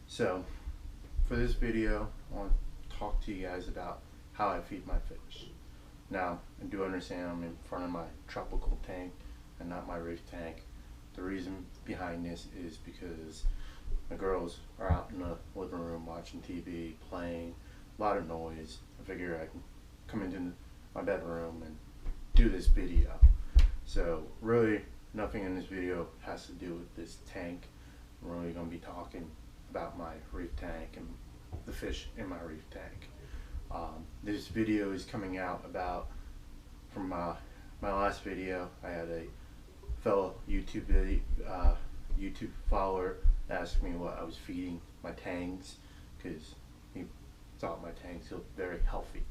So for this video, I want to talk to you guys about how I feed my fish. Now, I do understand I'm in front of my tropical tank and not my reef tank. The reason behind this is because my girls are out in the living room watching TV, playing, a lot of noise. I figure I can come into my bedroom and do this video. So really, nothing in this video has to do with this tank. I'm really going to be talking about my reef tank and the fish in my reef tank. This video is coming out about from my last video. I had a fellow YouTube follower ask me what I was feeding my tanks because he thought my tanks looked very healthy.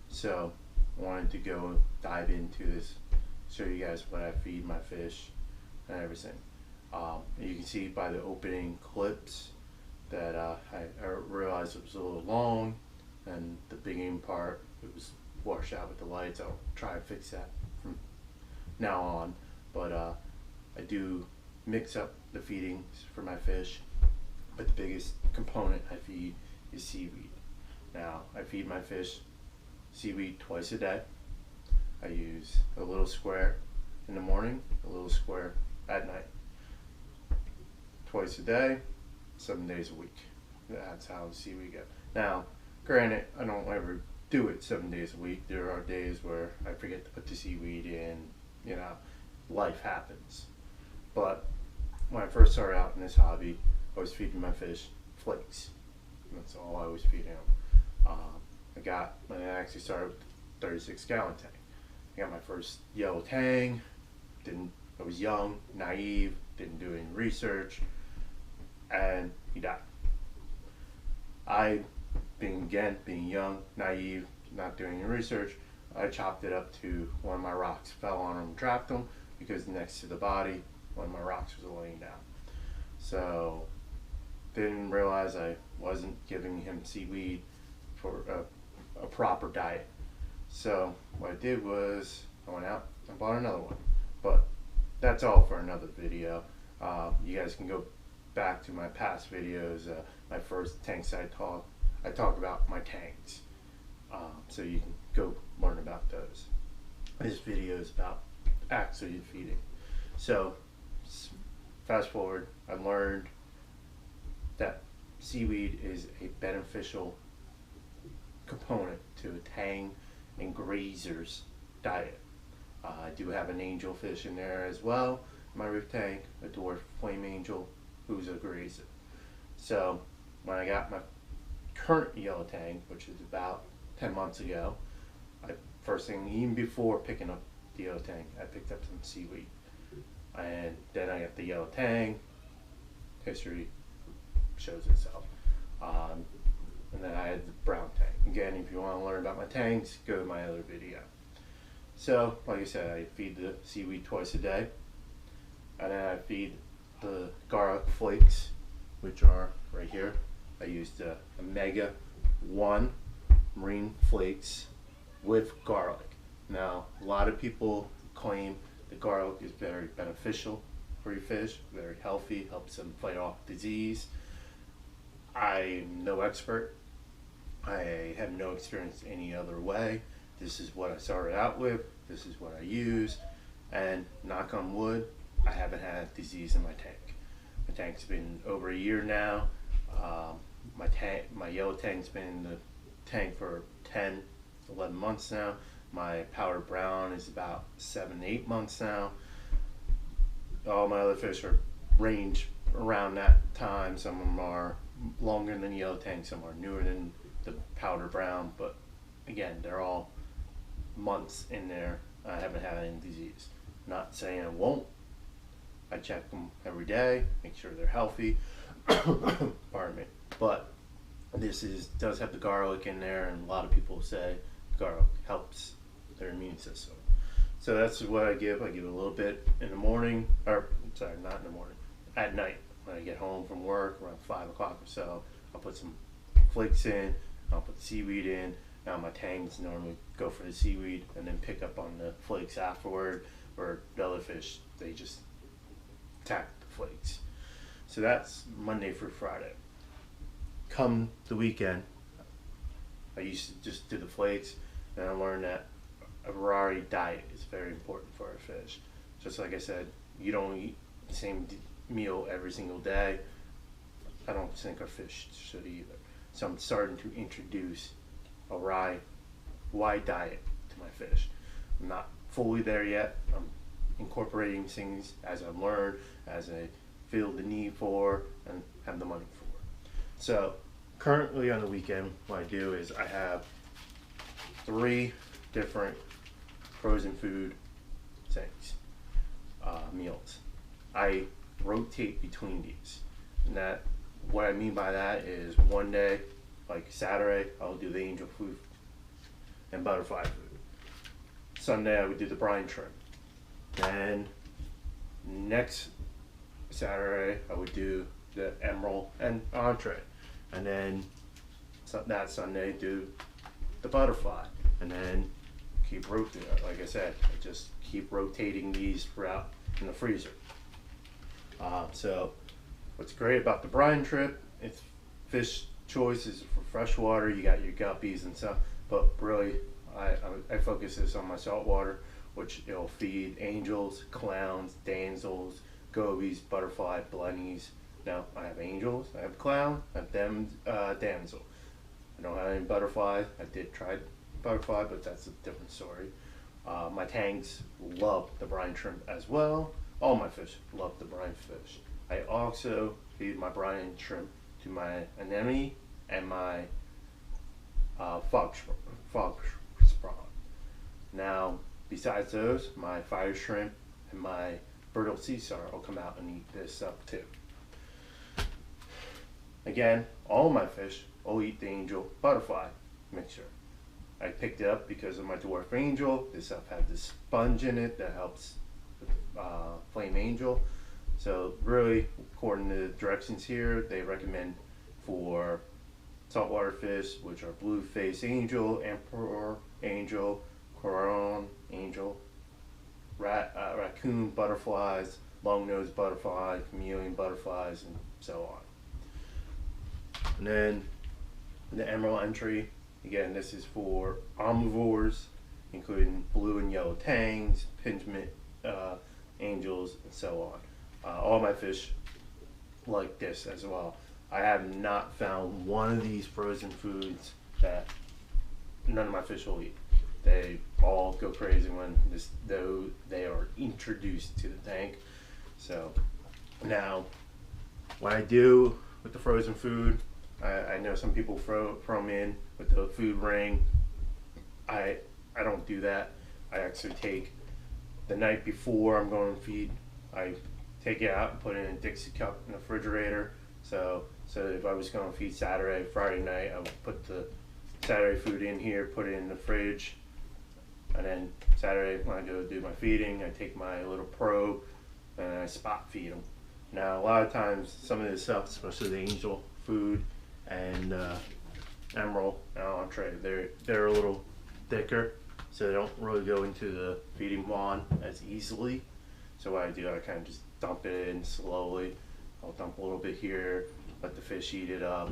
So I wanted to go dive into this, show you guys what I feed my fish and everything. You can see by the opening clips that I realized it was a little long, and the beginning part it was washed out with the lights. I'll try to fix that from now on, but I do mix up the feedings for my fish, but the biggest component I feed is seaweed. Now I feed my fish seaweed twice a day. I use a little square in the morning, a little square at night. Twice a day, 7 days a week. That's how the seaweed goes. Now, granted, I don't ever do it 7 days a week. There are days where I forget to put the seaweed in, life happens. But when I first started out in this hobby, I was feeding my fish flakes. That's all I was feeding them. I actually started with a 36-gallon tank. I got my first yellow tang. I was young, naive, didn't do any research, and he died. Being young, naive, not doing any research, I chopped it up to one of my rocks, fell on him, and trapped him because next to the body, one of my rocks was laying down. So, didn't realize I wasn't giving him seaweed for a proper diet. So, what I did was I went out and bought another one. But that's all for another video. You guys can go back to my past videos, my first tank side talk. I talk about my tanks, so you can go learn about those. This video is about actually feeding. So fast forward, I learned that seaweed is a beneficial component to a tang and grazer's diet. I do have an angelfish in there as well, my reef tank, a dwarf flame angel, who's a grazer. So when I got my current yellow tang, which is about 10 months ago, first thing, even before picking up the yellow tang, I picked up some seaweed. And then I got the yellow tang, history shows itself. And then I had the brown tang. Again, if you want to learn about my tangs, go to my other video. So, like I said, I feed the seaweed twice a day. And then I feed the garlic flakes, which are right here. I used a Omega 1 marine flakes with garlic. Now, a lot of people claim the garlic is very beneficial for your fish, very healthy, helps them fight off disease. I'm no expert. I have no experience any other way. This is what I started out with. This is what I use. And knock on wood, I haven't had disease in my tank. My tank's been over a year now. My yellow tank's been in the tank for 10, 11 months now. My powder brown is about 7, 8 months now. All my other fish are range around that time. Some of them are longer than the yellow tank, some are newer than the powder brown, but again, they're all months in there. I haven't had any disease. Not saying I won't. I check them every day, make sure they're healthy. Pardon me. But this does have the garlic in there, and a lot of people say garlic helps their immune system. So that's what I give. I give a little bit in the morning, or sorry, not in the morning, at night when I get home from work around 5 o'clock or so. I'll put some flakes in, I'll put seaweed in. Now my tangs normally go for the seaweed and then pick up on the flakes afterward, or the other fish, they just attack the flakes. So that's Monday through Friday. come the weekend, I used to just do the flakes, and I learned that a variety diet is very important for a fish. Just like I said, you don't eat the same meal every single day. I don't think a fish should either. So I'm starting to introduce a wide diet to my fish. I'm not fully there yet. I'm incorporating things as I learn, as I feel the need for, and have the money for. So currently on the weekend, what I do is I have 3 different frozen food things, meals. I rotate between these. And that, what I mean by that is one day, like Saturday, I'll do the angel food and butterfly food. Sunday, I would do the brine shrimp. Then next Saturday, I would do the emerald and entree. And then that Sunday, do the butterfly. And then keep rotating. Like I said, I just keep rotating these throughout in the freezer. So what's great about the brine trip, it's fish choices for freshwater. You got your guppies and stuff, but really I focus this on my saltwater, which it'll feed angels, clowns, damsels, gobies, butterfly, blennies. Now I have angels, I have clown, I have damsel. I don't have any butterflies. I did try butterfly, but that's a different story. My tanks love the brine shrimp as well. All my fish love the brine fish. I also feed my brine shrimp to my anemone and my fog sprawn. Now, besides those, my fire shrimp and my brittle sea star will come out and eat this up too. Again, all my fish will eat the angel butterfly mixture. I picked it up because of my dwarf angel. This stuff has this sponge in it that helps with flame angel. So really, according to the directions here, they recommend for saltwater fish, which are blue face angel, emperor angel, coron angel, raccoon butterflies, long-nosed butterfly, chameleon butterflies, and so on. And then the emerald entry, again, this is for omnivores, including blue and yellow tangs, pigment angels, and so on. All my fish like this as well. I have not found one of these frozen foods that none of my fish will eat. They all go crazy when they are introduced to the tank. So now, what I do with the frozen food, I know some people throw them in with the food ring. I don't do that. I actually take the night before I'm going to feed, I take it out and put it in a Dixie cup in the refrigerator. So if I was going to feed Saturday, Friday night, I would put the Saturday food in here, put it in the fridge, and then Saturday when I go do my feeding, I take my little probe and I spot feed them. Now a lot of times, some of this stuff, especially the angel food and emerald and entree, they're a little thicker, so they don't really go into the feeding wand as easily. So what I do, I kind of just dump it in slowly. I'll dump a little bit here, let the fish eat it up.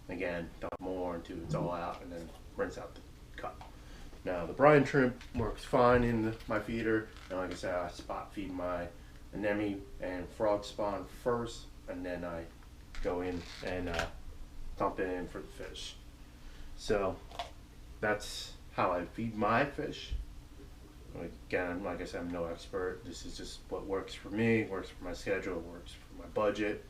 Again, dump more until it's all out, and then rinse out the cup. Now the brine shrimp works fine in my feeder, and like I said, I spot feed my anemone and frog spawn first, and then I go in and dump it in for the fish. So that's how I feed my fish. Again, like I said, I'm no expert. This is just what works for me, works for my schedule, works for my budget.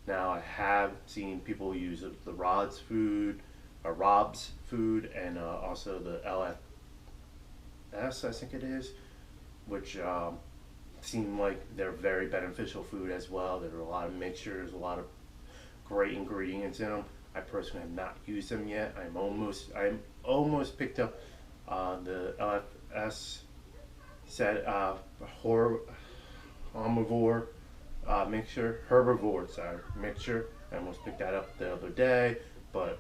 Now I have seen people use the Rob's food, and also the LFS, I think it is, which seem like they're very beneficial food as well. There are a lot of mixtures, a lot of great ingredients in them. I personally have not used them yet. I'm almost picked up the LFS set omnivore mixture, herbivore mixture. I almost picked that up the other day, but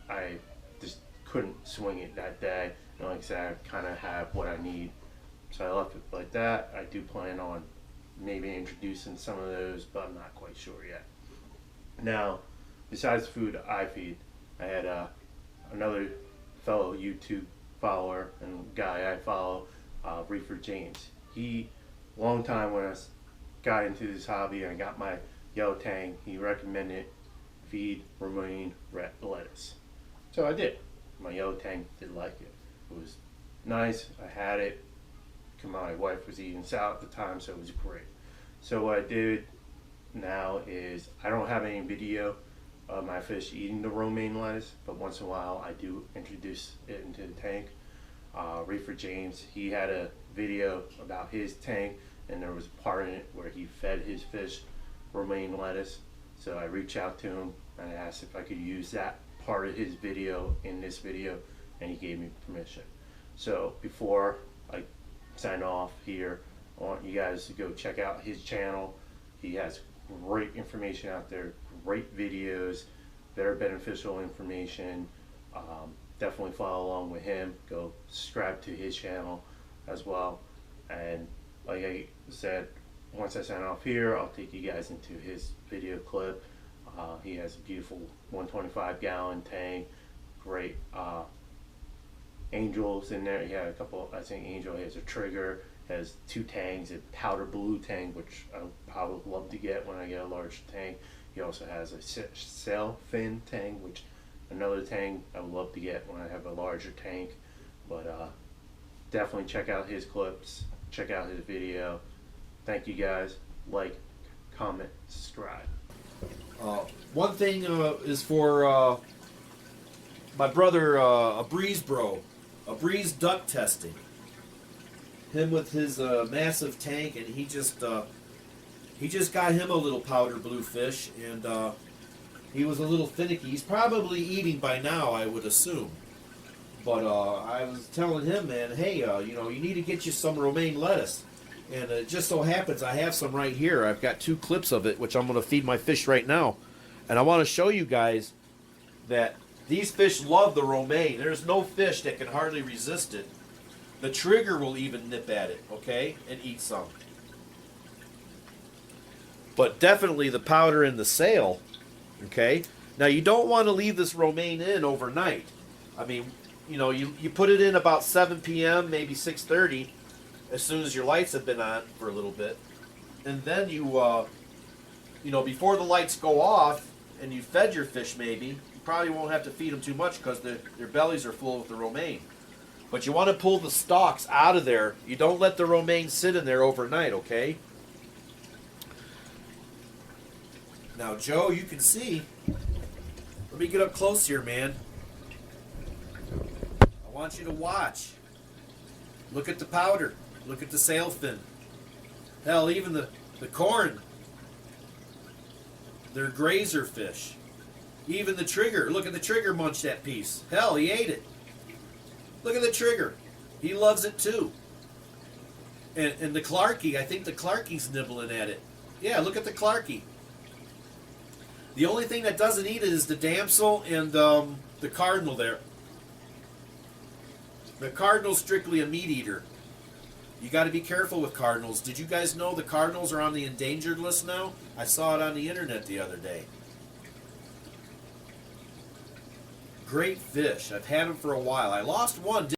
I just couldn't swing it that day. And like I said, I kind of have what I need, so I left it like that. I do plan on maybe introducing some of those, but I'm not quite sure yet. Now, besides the food I feed, I had another fellow YouTube follower and guy I follow, ReeferJames. He, long time when I got into this hobby and I got my yellow tang, he recommended feed romaine lettuce. So I did. My yellow tang did like it. It was nice. I had it. My wife was eating salad at the time, so it was great. So what I did now is I don't have any video of my fish eating the romaine lettuce, but once in a while I do introduce it into the tank. ReeferJames, he had a video about his tank, and there was a part in it where he fed his fish romaine lettuce. So I reached out to him and I asked if I could use that part of his video in this video, and he gave me permission. So before I sign off here, I want you guys to go check out his channel. He has great information out there, great videos, very beneficial information. Definitely follow along with him. Go subscribe to his channel as well. And like I said, once I sign off here, I'll take you guys into his video clip. He has a beautiful 125 gallon tank, great angels in there. He had a couple, I think Angel has a trigger, has 2 tangs, a powder blue tank, which I would love to get when I get a large tank. He also has a sail fin tank, which another tank I would love to get when I have a larger tank. But definitely check out his clips, check out his video. Thank you guys. Like, comment, subscribe. One thing is for my brother, a Breeze duck testing. Him with his massive tank, and he just got him a little powder blue fish, and he was a little finicky. He's probably eating by now, I would assume. But I was telling him, man, hey, you need to get you some romaine lettuce. And it just so happens I have some right here. I've got 2 clips of it, which I'm going to feed my fish right now. And I want to show you guys that these fish love the romaine. There's no fish that can hardly resist it. The trigger will even nip at it, okay, and eat some. But definitely the powder and the sail, okay? Now you don't want to leave this romaine in overnight. I mean, you put it in about 7 p.m., maybe 6:30, as soon as your lights have been on for a little bit. And then before the lights go off and you fed your fish maybe, you probably won't have to feed them too much because their bellies are full with the romaine. But you want to pull the stalks out of there. You don't let the romaine sit in there overnight, okay? Now, Joe, you can see. Let me get up close here, man. I want you to watch. Look at the powder. Look at the sail fin. Hell, even the corn. They're grazer fish. Even the trigger. Look at the trigger munch that piece. Hell, he ate it. Look at the trigger. He loves it too. And the Clarkie, I think the Clarkie's nibbling at it. Yeah, look at the Clarkie. The only thing that doesn't eat it is the damsel and the cardinal there. The cardinal's strictly a meat eater. You got to be careful with cardinals. Did you guys know the cardinals are on the endangered list now? I saw it on the internet the other day. Great fish. I've had them for a while. I lost one.